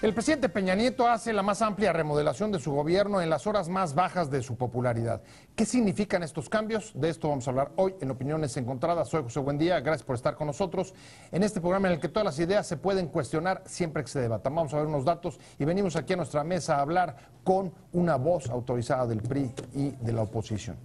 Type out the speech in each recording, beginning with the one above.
El presidente Peña Nieto hace la más amplia remodelación de su gobierno en las horas más bajas de su popularidad. ¿Qué significan estos cambios? De esto vamos a hablar hoy en Opiniones Encontradas. Soy José Buendía, gracias por estar con nosotros en este programa en el que todas las ideas se pueden cuestionar siempre que se debatan. Vamos a ver unos datos y venimos aquí a nuestra mesa a hablar con una voz autorizada del PRI y de la oposición.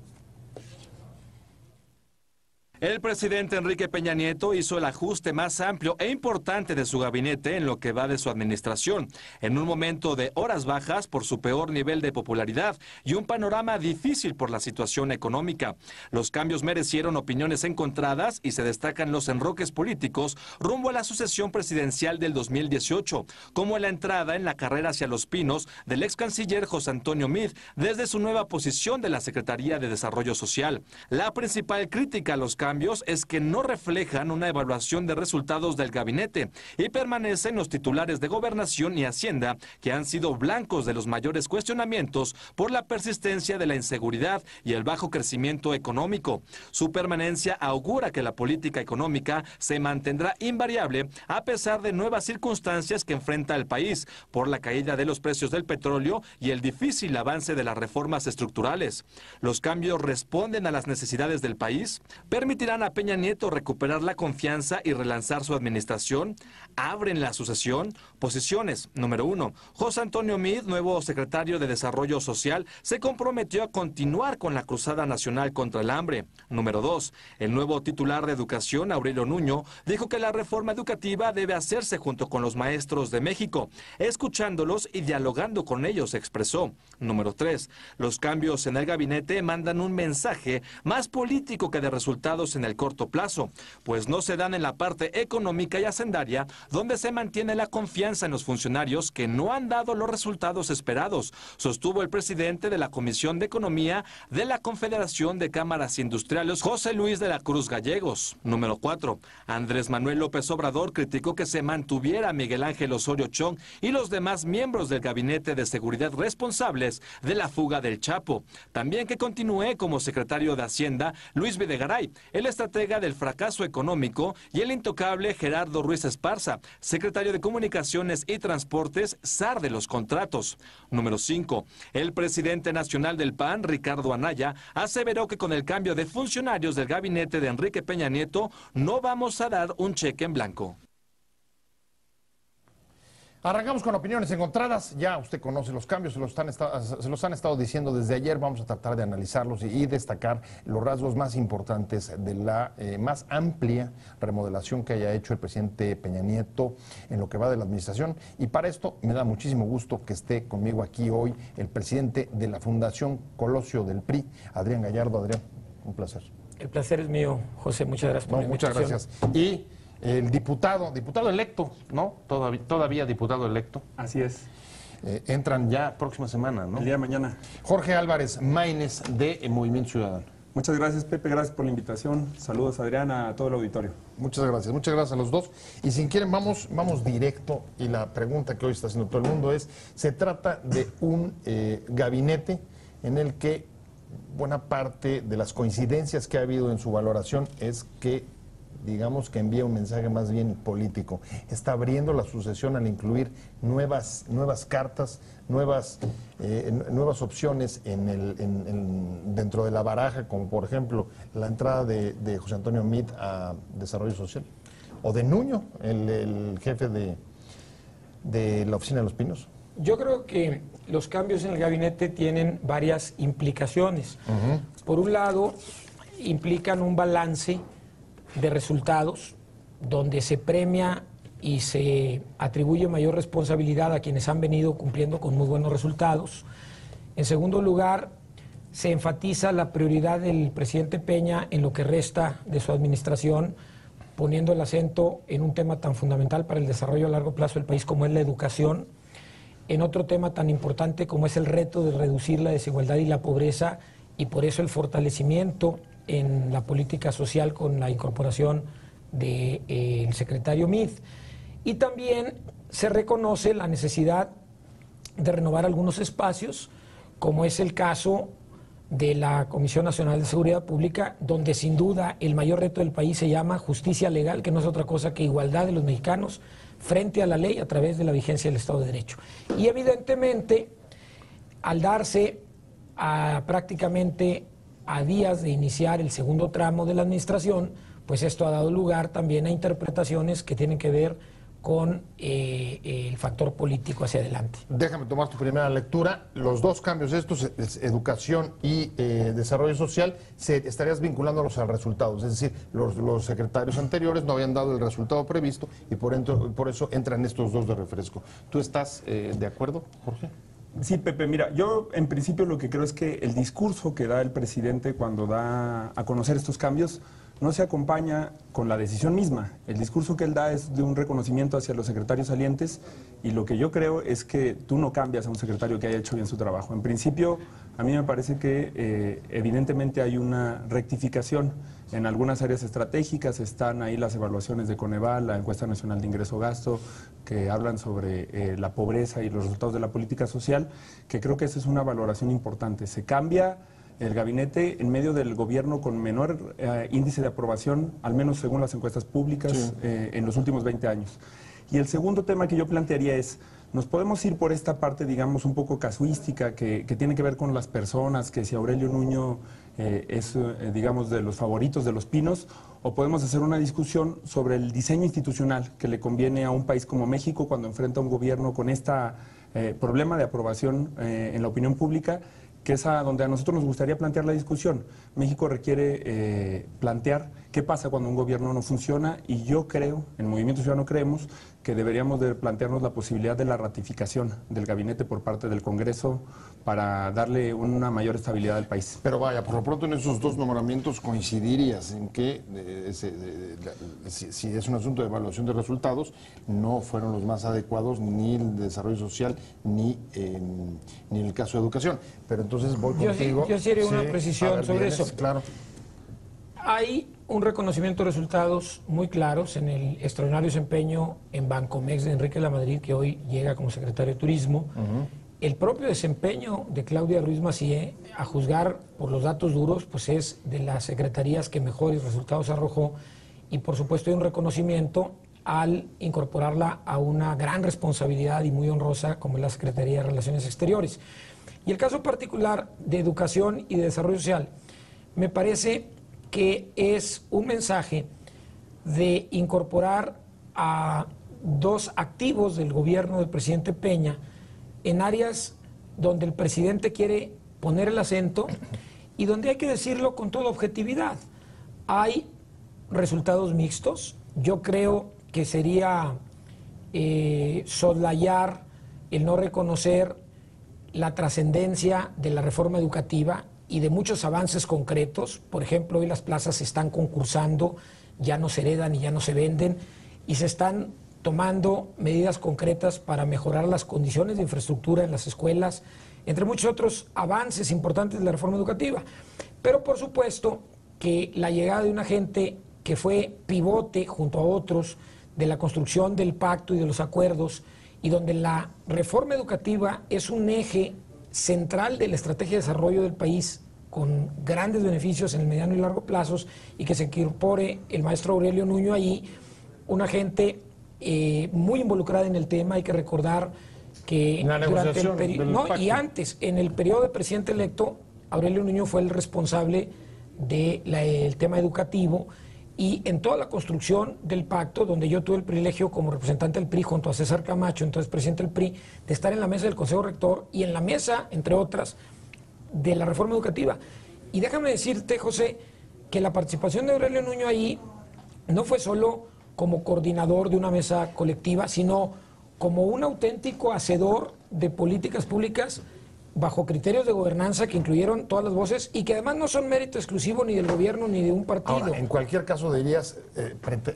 El presidente Enrique Peña Nieto hizo el ajuste más amplio e importante de su gabinete en lo que va de su administración, en un momento de horas bajas por su peor nivel de popularidad y un panorama difícil por la situación económica. Los cambios merecieron opiniones encontradas y se destacan los enroques políticos rumbo a la sucesión presidencial del 2018, como la entrada en la carrera hacia Los Pinos del ex canciller José Antonio Meade desde su nueva posición de la Secretaría de Desarrollo Social. La principal crítica a los cambios es que no reflejan una evaluación de resultados del gabinete y permanecen los titulares de Gobernación y Hacienda, que han sido blancos de los mayores cuestionamientos por la persistencia de la inseguridad y el bajo crecimiento económico. Su permanencia augura que la política económica se mantendrá invariable a pesar de nuevas circunstancias que enfrenta el país por la caída de los precios del petróleo y el difícil avance de las reformas estructurales. Los cambios responden a las necesidades del país, permitirán a Peña Nieto recuperar la confianza y relanzar su administración. Abren la sucesión. Posiciones. Número 1. José Antonio Meade, nuevo secretario de Desarrollo Social, se comprometió a continuar con la cruzada nacional contra el hambre. Número 2. El nuevo titular de Educación, Aurelio Nuño, dijo que la reforma educativa debe hacerse junto con los maestros de México, escuchándolos y dialogando con ellos, expresó. Número 3. Los cambios en el gabinete mandan un mensaje más político que de resultados en el corto plazo, pues no se dan en la parte económica y hacendaria, donde se mantiene la confianza en los funcionarios que no han dado los resultados esperados, sostuvo el presidente de la Comisión de Economía de la Confederación de Cámaras Industriales, José Luis de la Cruz Gallegos. Número 4. Andrés Manuel López Obrador criticó que se mantuviera Miguel Ángel Osorio Chong y los demás miembros del Gabinete de Seguridad responsables de la fuga del Chapo. También que continúe como secretario de Hacienda Luis Videgaray, el estratega del fracaso económico, y el intocable Gerardo Ruiz Esparza, secretario de Comunicaciones y Transportes, zar de los contratos. Número 5. El presidente nacional del PAN, Ricardo Anaya, aseveró que con el cambio de funcionarios del gabinete de Enrique Peña Nieto no vamos a dar un cheque en blanco. Arrancamos con opiniones encontradas. Ya usted conoce los cambios, se los han estado diciendo desde ayer. Vamos a tratar de analizarlos y destacar los rasgos más importantes de la más amplia remodelación que haya hecho el presidente Peña Nieto en lo que va de la administración. Y para esto me da muchísimo gusto que esté conmigo aquí hoy el presidente de la Fundación Colosio del PRI, Adrián Gallardo. Adrián, un placer. El placer es mío, José. Muchas gracias por la invitación. Muchas gracias. Y el diputado electo, ¿no? Todavía diputado electo. Así es. Entran ya próxima semana, ¿no? El día de mañana. Jorge Álvarez Maínez, de Movimiento Ciudadano. Muchas gracias, Pepe. Gracias por la invitación. Saludos, Adrián, a todo el auditorio. Muchas gracias a los dos. Y si quieren, vamos directo. Y la pregunta que hoy está haciendo todo el mundo es, se trata de un gabinete en el que buena parte de las coincidencias que ha habido en su valoración es que, digamos, que envía un mensaje más bien político. Está abriendo la sucesión al incluir nuevas cartas, nuevas opciones dentro de la baraja, como por ejemplo la entrada de José Antonio Meade a Desarrollo Social, o de Nuño, el jefe de la Oficina de los Pinos. Yo creo que los cambios en el gabinete tienen varias implicaciones. Por un lado, implican un balance de resultados donde se premia y se atribuye mayor responsabilidad a quienes han venido cumpliendo con muy buenos resultados. En segundo lugar, se enfatiza la prioridad del presidente Peña en lo que resta de su administración, poniendo el acento en un tema tan fundamental para el desarrollo a largo plazo del país como es la educación, en otro tema tan importante como es el reto de reducir la desigualdad y la pobreza, y por eso el fortalecimiento en la política social con la incorporación del secretario Meade. Y también se reconoce la necesidad de renovar algunos espacios, como es el caso de la Comisión Nacional de Seguridad Pública, donde sin duda el mayor reto del país se llama justicia legal, que no es otra cosa que igualdad de los mexicanos frente a la ley a través de la vigencia del Estado de Derecho. Y evidentemente, al darse prácticamente a días de iniciar el segundo tramo de la administración, pues esto ha dado lugar también a interpretaciones que tienen que ver con el factor político hacia adelante. Déjame tomar tu primera lectura. Los dos cambios estos, educación y desarrollo social, estarías vinculándolos al resultado. Es decir, los secretarios anteriores no habían dado el resultado previsto y por eso entran estos dos de refresco. ¿Tú estás de acuerdo, Jorge? Sí, Pepe, mira, yo en principio lo que creo es que el discurso que da el presidente cuando da a conocer estos cambios no se acompaña con la decisión misma. El discurso que él da es de un reconocimiento hacia los secretarios salientes y lo que yo creo es que tú no cambias a un secretario que haya hecho bien su trabajo. En principio, a mí me parece que evidentemente hay una rectificación en algunas áreas estratégicas. Están ahí las evaluaciones de Coneval, la encuesta nacional de ingreso-gasto, que hablan sobre la pobreza y los resultados de la política social, que creo que esa es una valoración importante. Se cambia el gabinete en medio del gobierno con menor índice de aprobación, al menos según las encuestas públicas, sí, en los últimos 20 años. Y el segundo tema que yo plantearía es, nos podemos ir por esta parte, digamos, un poco casuística, que tiene que ver con las personas, que si Aurelio Nuño es, digamos, de los favoritos de los Pinos, o podemos hacer una discusión sobre el diseño institucional que le conviene a un país como México cuando enfrenta a un gobierno con este problema de aprobación en la opinión pública, que es a donde a nosotros nos gustaría plantear la discusión. México requiere plantear qué pasa cuando un gobierno no funciona y yo creo, en Movimiento Ciudadano creemos, que deberíamos de plantearnos la posibilidad de la ratificación del gabinete por parte del Congreso para darle una mayor estabilidad al país. Pero vaya, por lo pronto en esos dos nombramientos coincidirías en que si es un asunto de evaluación de resultados, no fueron los más adecuados ni el desarrollo social ni el caso de educación. Pero entonces voy contigo. Yo sí haría una precisión sobre eso. Claro. Hay un reconocimiento de resultados muy claros en el extraordinario desempeño en Bancomex de Enrique Lamadrid, que hoy llega como secretario de Turismo. El propio desempeño de Claudia Ruiz Massieu, a juzgar por los datos duros, pues es de las secretarías que mejores resultados arrojó, y por supuesto hay un reconocimiento al incorporarla a una gran responsabilidad y muy honrosa como es la Secretaría de Relaciones Exteriores. Y el caso particular de Educación y de Desarrollo Social, me parece que es un mensaje de incorporar a dos activos del gobierno del presidente Peña en áreas donde el presidente quiere poner el acento y donde hay que decirlo con toda objetividad. Hay resultados mixtos. Yo creo que sería soslayar el no reconocer la trascendencia de la reforma educativa y de muchos avances concretos. Por ejemplo, hoy las plazas se están concursando, ya no se heredan y ya no se venden, y se están tomando medidas concretas para mejorar las condiciones de infraestructura en las escuelas, entre muchos otros avances importantes de la reforma educativa. Pero por supuesto que la llegada de una gente que fue pivote junto a otros de la construcción del pacto y de los acuerdos, y donde la reforma educativa es un eje central de la estrategia de desarrollo del país, con grandes beneficios en el mediano y largo plazos, y que se incorpore el maestro Aurelio Nuño ahí, una gente muy involucrada en el tema. Hay que recordar que durante el periodo, y antes, en el periodo de presidente electo, Aurelio Nuño fue el responsable del tema educativo, y en toda la construcción del pacto, donde yo tuve el privilegio como representante del PRI junto a César Camacho, entonces presidente del PRI, de estar en la mesa del Consejo Rector y en la mesa, entre otras, de la reforma educativa. Y déjame decirte, José, que la participación de Aurelio Nuño ahí no fue solo como coordinador de una mesa colectiva, sino como un auténtico hacedor de políticas públicas bajo criterios de gobernanza que incluyeron todas las voces y que además no son mérito exclusivo ni del gobierno ni de un partido. Ahora, en cualquier caso dirías,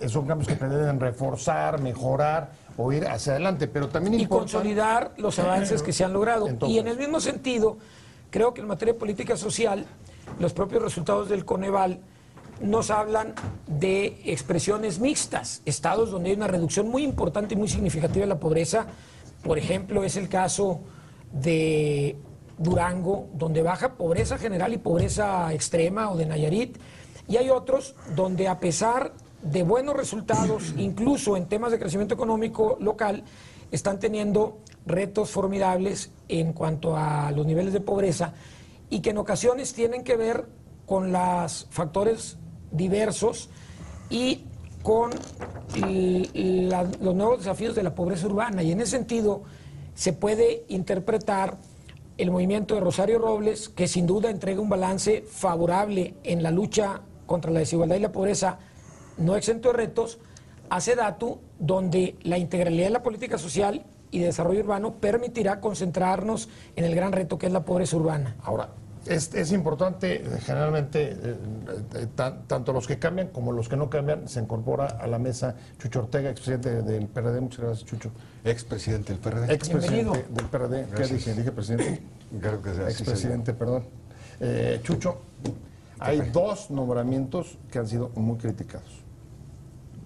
son cambios que pretenden reforzar, mejorar o ir hacia adelante, pero también y consolidar los avances que se han logrado. Entonces, y en el mismo sentido, creo que en materia de política social, los propios resultados del Coneval nos hablan de expresiones mixtas, estados donde hay una reducción muy importante y muy significativa de la pobreza. Por ejemplo, es el caso de Durango, donde baja pobreza general y pobreza extrema, o de Nayarit, y hay otros donde, a pesar de buenos resultados, incluso en temas de crecimiento económico local, están teniendo retos formidables en cuanto a los niveles de pobreza y que en ocasiones tienen que ver con los factores diversos y con los nuevos desafíos de la pobreza urbana. Y en ese sentido se puede interpretar el movimiento de Rosario Robles, que sin duda entrega un balance favorable en la lucha contra la desigualdad y la pobreza, no exento de retos, a SEDATU, donde la integralidad de la política social y de desarrollo urbano permitirá concentrarnos en el gran reto que es la pobreza urbana. Ahora, es importante, generalmente, tanto los que cambian como los que no cambian, se incorpora a la mesa Chucho Ortega, expresidente del PRD. Muchas gracias, Chucho. Expresidente del PRD. Expresidente del PRD. ¿Qué dije? ¿Dije presidente? Creo que sea. Expresidente, perdón. Chucho, hay dos nombramientos que han sido muy criticados.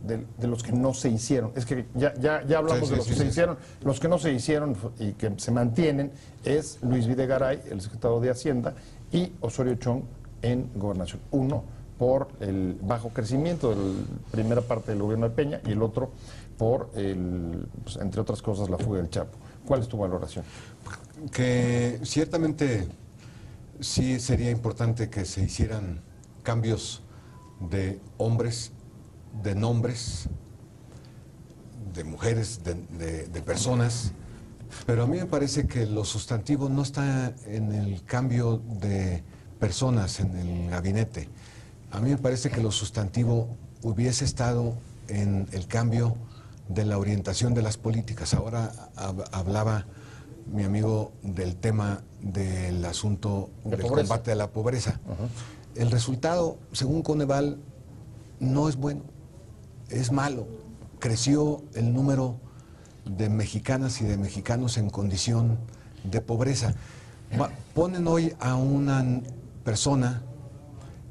De los que no se hicieron. Es que ya hablamos de los que se hicieron. Los que no se hicieron y que se mantienen es Luis Videgaray, el secretario de Hacienda, y Osorio Chong en Gobernación. Uno por el bajo crecimiento de la primera parte del gobierno de Peña y el otro por, pues, entre otras cosas, la fuga del Chapo. ¿Cuál es tu valoración? Que ciertamente sí sería importante que se hicieran cambios de hombres, de nombres, de mujeres, de personas, pero a mí me parece que lo sustantivo no está en el cambio de personas en el gabinete. A mí me parece que lo sustantivo hubiese estado en el cambio de la orientación de las políticas. Ahora hablaba mi amigo del tema del asunto del combate a la pobreza. El resultado, según Coneval, no es bueno. Es malo. Creció el número de mexicanas y de mexicanos en condición de pobreza. Ponen hoy a una persona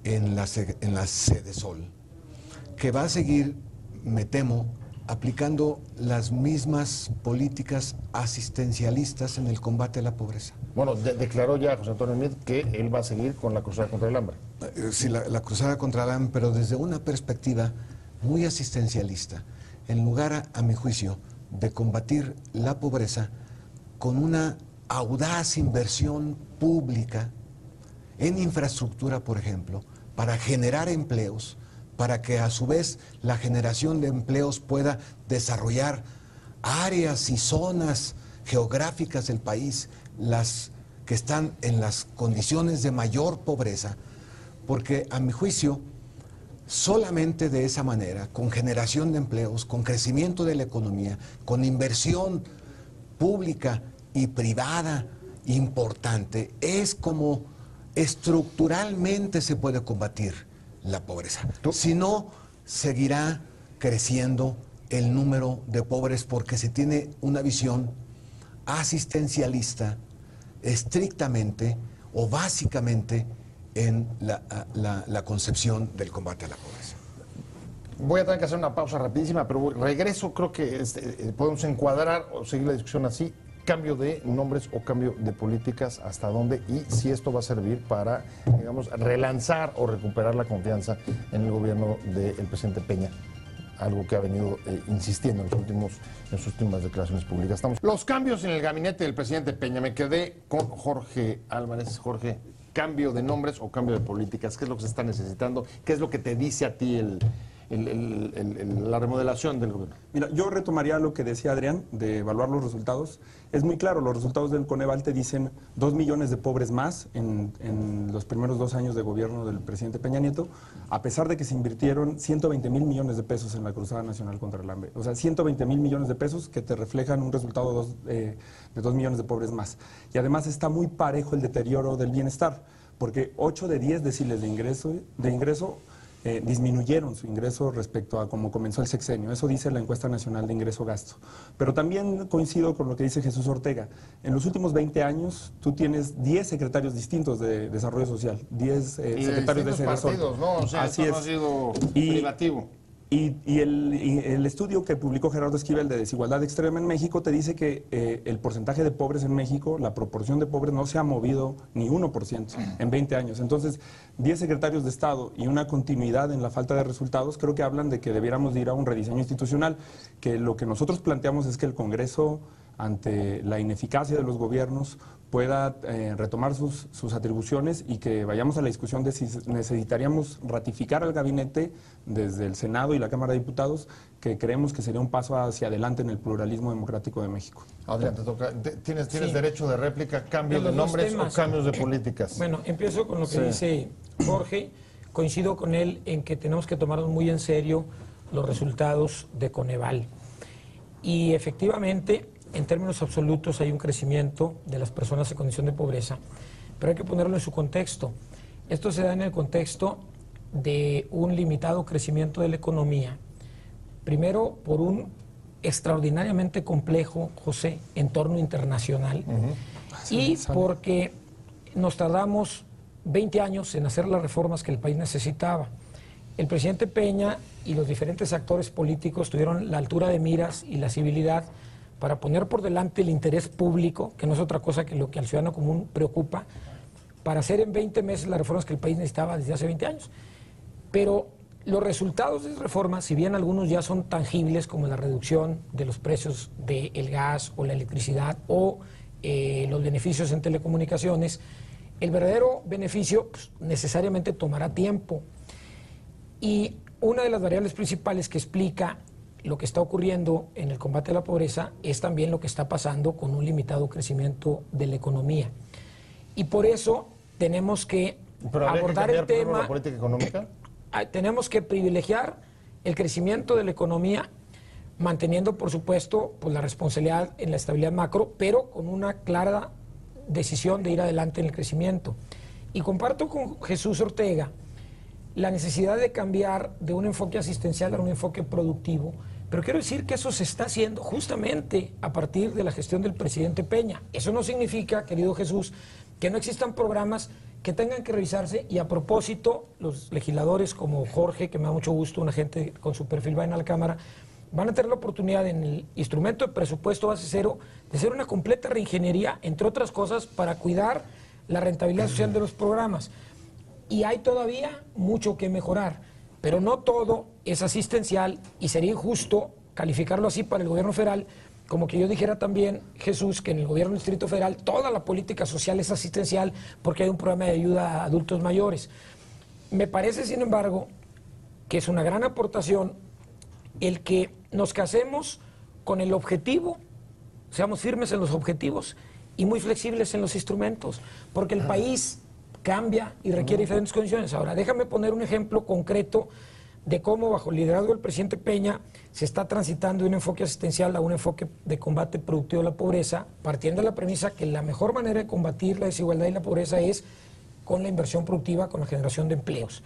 en la Sedesol que va a seguir, me temo, aplicando las mismas políticas asistencialistas en el combate a la pobreza. Bueno, declaró ya José Antonio Meade que él va a seguir con la cruzada contra el hambre. Sí, la cruzada contra el hambre, pero desde una perspectiva muy asistencialista, en lugar, a mi juicio, de combatir la pobreza con una audaz inversión pública en infraestructura, por ejemplo, para generar empleos, para que a su vez la generación de empleos pueda desarrollar áreas y zonas geográficas del país, las que están en las condiciones de mayor pobreza, porque a mi juicio, solamente de esa manera, con generación de empleos, con crecimiento de la economía, con inversión pública y privada importante, es como estructuralmente se puede combatir la pobreza. Si no, seguirá creciendo el número de pobres porque se tiene una visión asistencialista estrictamente o básicamente en la concepción del combate a la pobreza. Voy a tener que hacer una pausa rapidísima, pero regreso, creo que podemos encuadrar o seguir la discusión así, cambio de nombres o cambio de políticas, hasta dónde y si esto va a servir para, digamos, relanzar o recuperar la confianza en el gobierno del presidente Peña, algo que ha venido insistiendo en sus últimas declaraciones públicas. Los cambios en el gabinete del presidente Peña, me quedé con Jorge Álvarez. Jorge, cambio de nombres o cambio de políticas, ¿qué es lo que se está necesitando? ¿Qué es lo que te dice a ti la remodelación del gobierno? Mira, yo retomaría lo que decía Adrián, de evaluar los resultados. Es muy claro, los resultados del Coneval te dicen 2 millones de pobres más en los primeros 2 años de gobierno del presidente Peña Nieto, a pesar de que se invirtieron 120,000 millones de pesos en la Cruzada Nacional contra el Hambre. O sea, 120,000 millones de pesos que te reflejan un resultado de 2 millones de pobres más. Y además está muy parejo el deterioro del bienestar, porque 8 de 10 deciles de ingreso disminuyeron su ingreso respecto a cómo comenzó el sexenio. Eso dice la encuesta nacional de ingreso-gasto. Pero también coincido con lo que dice Jesús Ortega. En los últimos 20 años tú tienes 10 secretarios distintos de desarrollo social, 10 secretarios de partidos, ¿no? O sea, así esto no ha sido privativo. Y el estudio que publicó Gerardo Esquivel de desigualdad extrema en México te dice que el porcentaje de pobres en México, la proporción de pobres no se ha movido ni 1% en 20 años. Entonces, 10 secretarios de Estado y una continuidad en la falta de resultados creo que hablan de que debiéramos de ir a un rediseño institucional, que lo que nosotros planteamos es que el Congreso, ante la ineficacia de los gobiernos, pueda retomar sus atribuciones y que vayamos a la discusión de si necesitaríamos ratificar al gabinete desde el Senado y la Cámara de Diputados, que creemos que sería un paso hacia adelante en el pluralismo democrático de México. Adrián, te toca. ¿Tienes Sí. derecho de réplica, cambios de los dos nombres o temas. cambios de políticas? Bueno, empiezo con lo que dice Jorge. Coincido con él en que tenemos que tomarnos muy en serio los resultados de Coneval. Y efectivamente, en términos absolutos hay un crecimiento de las personas en condición de pobreza, pero hay que ponerlo en su contexto. Esto se da en el contexto de un limitado crecimiento de la economía. Primero, por un extraordinariamente complejo, José, entorno internacional. Y porque nos tardamos 20 años en hacer las reformas que el país necesitaba. El presidente Peña y los diferentes actores políticos tuvieron la altura de miras y la civilidad para poner por delante el interés público, que no es otra cosa que lo que al ciudadano común preocupa, para hacer en 20 meses las reformas que el país necesitaba desde hace 20 años. Pero los resultados de esas reformas, si bien algunos ya son tangibles, como la reducción de los precios del gas o la electricidad o los beneficios en telecomunicaciones, el verdadero beneficio pues, necesariamente tomará tiempo. Y una de las variables principales que explica lo que está ocurriendo en el combate a la pobreza es también lo que está pasando con un limitado crecimiento de la economía. Y por eso tenemos que abordar el tema. ¿La política económica? Tenemos que privilegiar el crecimiento de la economía, manteniendo, por supuesto, pues, la responsabilidad en la estabilidad macro, pero con una clara decisión de ir adelante en el crecimiento. Y comparto con Jesús Ortega la necesidad de cambiar de un enfoque asistencial a un enfoque productivo, pero quiero decir que eso se está haciendo justamente a partir de la gestión del presidente Peña. Eso no significa, querido Jesús, que no existan programas que tengan que revisarse, y a propósito, los legisladores como Jorge, que me da mucho gusto, una gente con su perfil va en la Cámara, van a tener la oportunidad en el instrumento de presupuesto base cero de hacer una completa reingeniería, entre otras cosas, para cuidar la rentabilidad social de los programas. Y hay todavía mucho que mejorar, pero no todo es asistencial y sería injusto calificarlo así para el gobierno federal, como que yo dijera también, Jesús, que en el gobierno del Distrito Federal toda la política social es asistencial porque hay un programa de ayuda a adultos mayores. Me parece, sin embargo, que es una gran aportación el que nos casemos con el objetivo, seamos firmes en los objetivos y muy flexibles en los instrumentos, porque el país cambia y requiere diferentes condiciones. Ahora, déjame poner un ejemplo concreto de cómo, bajo el liderazgo del presidente Peña, se está transitando de un enfoque asistencial a un enfoque de combate productivo de la pobreza, partiendo de la premisa que la mejor manera de combatir la desigualdad y la pobreza es con la inversión productiva, con la generación de empleos.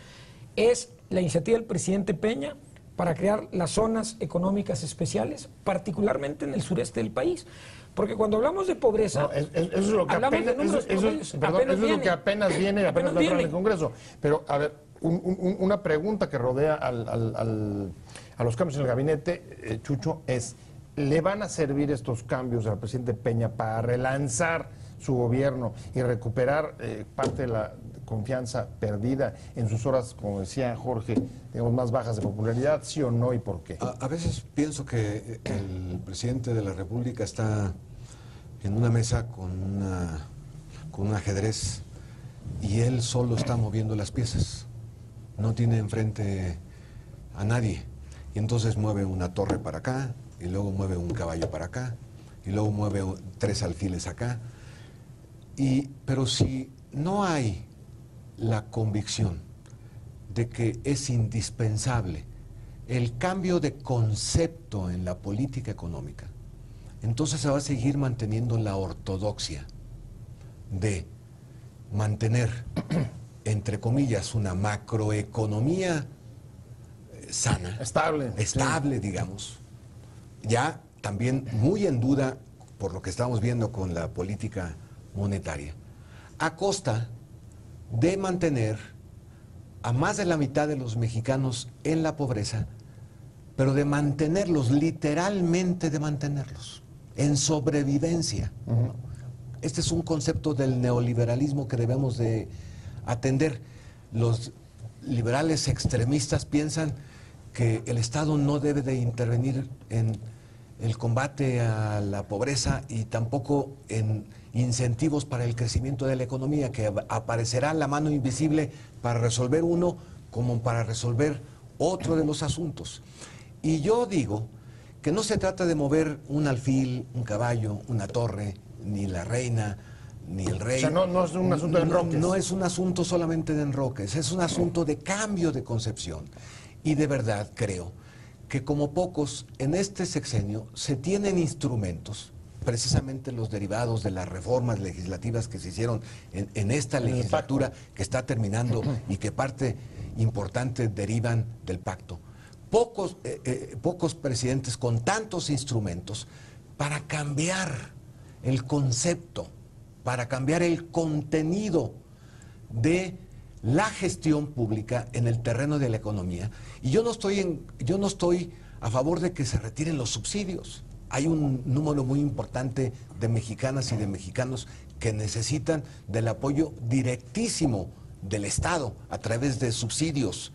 Es la iniciativa del presidente Peña para crear las zonas económicas especiales, particularmente en el sureste del país. Porque cuando hablamos de pobreza, no, eso es lo que hablamos apenas, de números promedios, eso es lo que apenas viene, apenas va a entrar en el Congreso. Pero, a ver, una pregunta que rodea a los cambios en el gabinete, Chucho, es, ¿le van a servir estos cambios al presidente Peña para relanzar su gobierno y recuperar parte de la confianza perdida en sus horas, como decía Jorge, digamos, más bajas de popularidad, sí o no, y por qué? A veces pienso que el presidente de la República está en una mesa con un ajedrez y él solo está moviendo las piezas. No tiene enfrente a nadie. Y entonces mueve una torre para acá, y luego mueve un caballo para acá, y luego mueve 3 alfiles acá. Pero si no hay la convicción de que es indispensable el cambio de concepto en la política económica, entonces se va a seguir manteniendo la ortodoxia de mantener, entre comillas, una macroeconomía sana, estable, sí, digamos, ya también muy en duda por lo que estamos viendo con la política monetaria, a costa de mantener a más de la mitad de los mexicanos en la pobreza pero de mantenerlos, literalmente de mantenerlos, en sobrevivencia. Este es un concepto del neoliberalismo que debemos de atender. Los liberales extremistas piensan que el Estado no debe de intervenir en el combate a la pobreza y tampoco en incentivos para el crecimiento de la economía, que aparecerá la mano invisible para resolver uno como para resolver otro de los asuntos. Y yo digo que no se trata de mover un alfil, un caballo, una torre, ni la reina, ni el rey. O sea, no es un asunto de enroques. No es un asunto solamente de enroques, es un asunto de cambio de concepción. Y de verdad creo que como pocos en este sexenio se tienen instrumentos, precisamente los derivados de las reformas legislativas que se hicieron en esta legislatura que está terminando y que parte importante derivan del pacto. Pocos presidentes con tantos instrumentos para cambiar el concepto, para cambiar el contenido de la gestión pública en el terreno de la economía. Y yo no estoy a favor de que se retiren los subsidios. Hay un número muy importante de mexicanas y de mexicanos que necesitan del apoyo directísimo del Estado a través de subsidios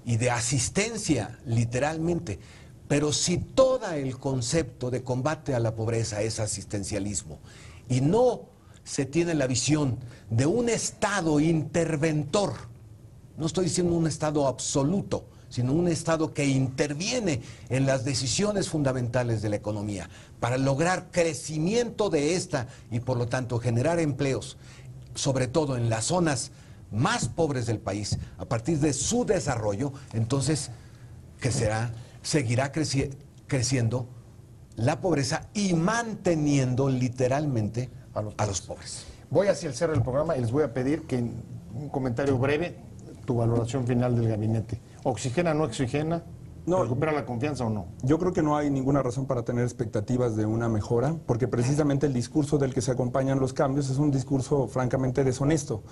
y de asistencia, literalmente. Pero si todo el concepto de combate a la pobreza es asistencialismo y no se tiene la visión de un Estado interventor, no estoy diciendo un Estado absoluto, sino un Estado que interviene en las decisiones fundamentales de la economía para lograr crecimiento de esta y por lo tanto generar empleos, sobre todo en las zonas más pobres del país, a partir de su desarrollo, entonces seguirá creciendo la pobreza y manteniendo literalmente a los pobres. Voy hacia el cierre del programa y les voy a pedir que en un comentario breve, tu valoración final del gabinete. ¿Oxigena, no oxigena? No. ¿Recupera la confianza o no? Yo creo que no hay ninguna razón para tener expectativas de una mejora, porque precisamente el discurso del que se acompañan los cambios es un discurso francamente deshonesto.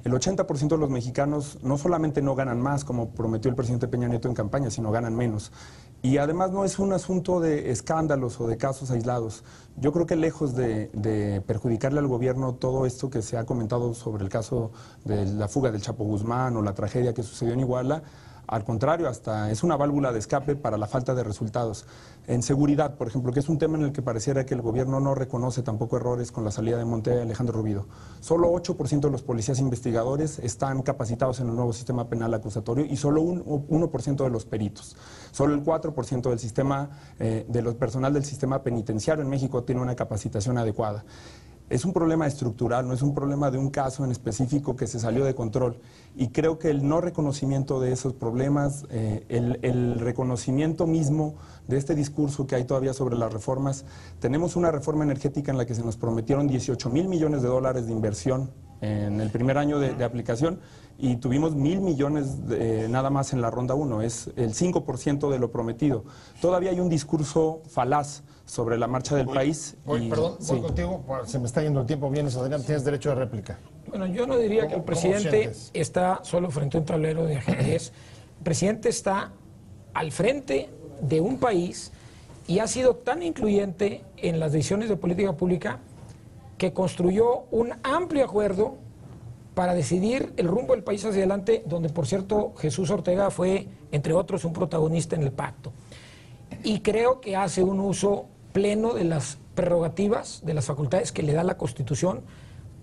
El 80% de los mexicanos no solamente no ganan más, como prometió el presidente Peña Nieto en campaña, sino ganan menos. Y además no es un asunto de escándalos o de casos aislados. Yo creo que lejos de perjudicarle al gobierno todo esto que se ha comentado sobre el caso de la fuga del Chapo Guzmán o la tragedia que sucedió en Iguala, al contrario, hasta es una válvula de escape para la falta de resultados. En seguridad, por ejemplo, que es un tema en el que pareciera que el gobierno no reconoce tampoco errores con la salida de Monte Alejandro Rubido. Solo 8% de los policías investigadores están capacitados en el nuevo sistema penal acusatorio y solo 1% de los peritos. Solo el 4% del sistema, de los personal del sistema penitenciario en México tiene una capacitación adecuada. Es un problema estructural, no es un problema de un caso en específico que se salió de control. Y creo que el no reconocimiento de esos problemas, el reconocimiento mismo de este discurso que hay todavía sobre las reformas, tenemos una reforma energética en la que se nos prometieron 18,000 millones de dólares de inversión en el primer año de aplicación y tuvimos 1,000 millones nada más en la ronda 1, es el 5% de lo prometido. Todavía hay un discurso falaz sobre la marcha del país. Voy contigo, se me está yendo el tiempo. Vienes, Adrián, tienes derecho de réplica. Bueno, yo no diría que el presidente está solo frente a un tablero de ajedrez. El presidente está al frente de un país y ha sido tan incluyente en las decisiones de política pública que construyó un amplio acuerdo para decidir el rumbo del país hacia adelante, donde, por cierto, Jesús Ortega fue, entre otros, un protagonista en el pacto. Y creo que hace un uso pleno de las prerrogativas, de las facultades que le da la Constitución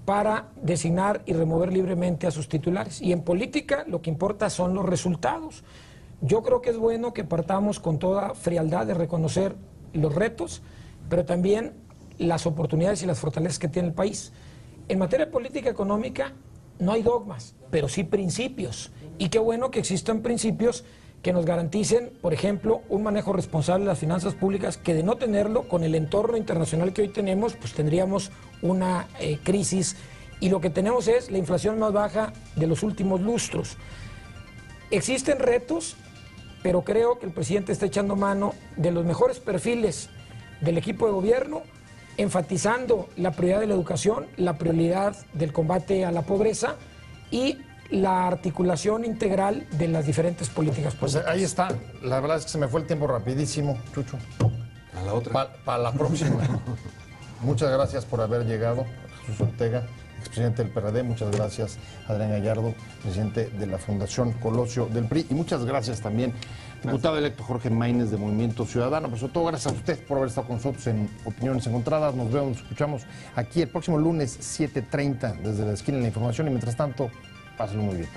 para designar y remover libremente a sus titulares. Y en política lo que importa son los resultados. Yo creo que es bueno que partamos con toda frialdad de reconocer los retos, pero también las oportunidades y las fortalezas que tiene el país. En materia de política económica no hay dogmas, pero sí principios. Y qué bueno que existan principios que nos garanticen, por ejemplo, un manejo responsable de las finanzas públicas, que de no tenerlo, con el entorno internacional que hoy tenemos, pues tendríamos una crisis, y lo que tenemos es la inflación más baja de los últimos lustros. Existen retos, pero creo que el presidente está echando mano de los mejores perfiles del equipo de gobierno, enfatizando la prioridad de la educación, la prioridad del combate a la pobreza y la articulación integral de las diferentes políticas Pues públicas. ahí está. La verdad es que se me fue el tiempo rapidísimo, Chucho. A la otra. Para la próxima. Muchas gracias por haber llegado, Jesús Ortega, expresidente del PRD. Muchas gracias, Adrián Gallardo, presidente de la Fundación Colosio del PRI. Y muchas gracias también, diputado electo Jorge Maínez de Movimiento Ciudadano. Pero sobre todo, gracias a usted por haber estado con nosotros en Opiniones Encontradas. Nos vemos, nos escuchamos aquí el próximo lunes, 7:30, desde la esquina de la información. Y mientras tanto, pásenlo muy bien.